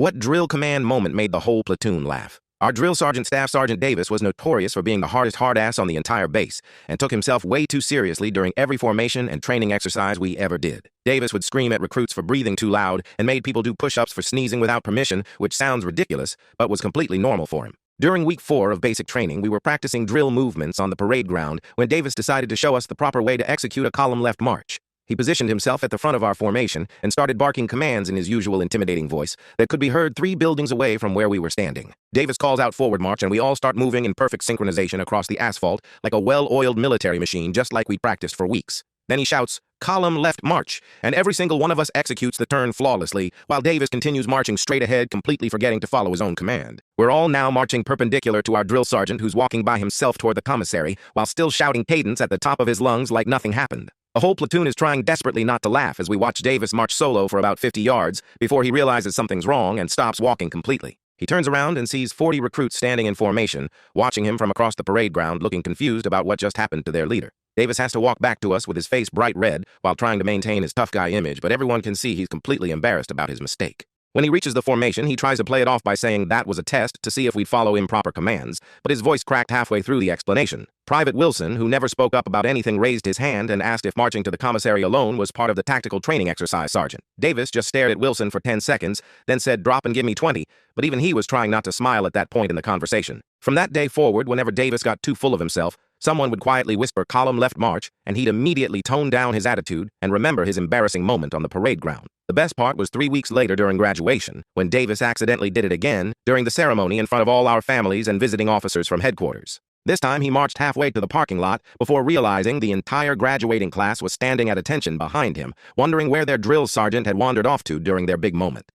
What drill command moment made the whole platoon laugh? Our drill sergeant, Staff Sergeant Davis, was notorious for being the hardest hard-ass on the entire base and took himself way too seriously during every formation and training exercise we ever did. Davis would scream at recruits for breathing too loud and made people do push-ups for sneezing without permission, which sounds ridiculous, but was completely normal for him. During week 4 of basic training, we were practicing drill movements on the parade ground when Davis decided to show us the proper way to execute a column left march. He positioned himself at the front of our formation and started barking commands in his usual intimidating voice that could be heard 3 buildings away from where we were standing. Davis calls out forward march and we all start moving in perfect synchronization across the asphalt like a well-oiled military machine, just like we practiced for weeks. Then he shouts, "Column left march," and every single one of us executes the turn flawlessly, while Davis continues marching straight ahead, completely forgetting to follow his own command. We're all now marching perpendicular to our drill sergeant, who's walking by himself toward the commissary, while still shouting cadence at the top of his lungs like nothing happened. The whole platoon is trying desperately not to laugh as we watch Davis march solo for about 50 yards before he realizes something's wrong and stops walking completely. He turns around and sees 40 recruits standing in formation, watching him from across the parade ground, looking confused about what just happened to their leader. Davis has to walk back to us with his face bright red while trying to maintain his tough guy image, but everyone can see he's completely embarrassed about his mistake. When he reaches the formation, he tries to play it off by saying that was a test to see if we'd follow improper commands, but his voice cracked halfway through the explanation. Private Wilson, who never spoke up about anything, raised his hand and asked if marching to the commissary alone was part of the tactical training exercise, Sergeant. Davis just stared at Wilson for 10 seconds, then said, "Drop and give me 20, but even he was trying not to smile at that point in the conversation. From that day forward, whenever Davis got too full of himself, someone would quietly whisper "column left march," and he'd immediately tone down his attitude and remember his embarrassing moment on the parade ground. The best part was 3 weeks later during graduation, when Davis accidentally did it again during the ceremony in front of all our families and visiting officers from headquarters. This time he marched halfway to the parking lot before realizing the entire graduating class was standing at attention behind him, wondering where their drill sergeant had wandered off to during their big moment.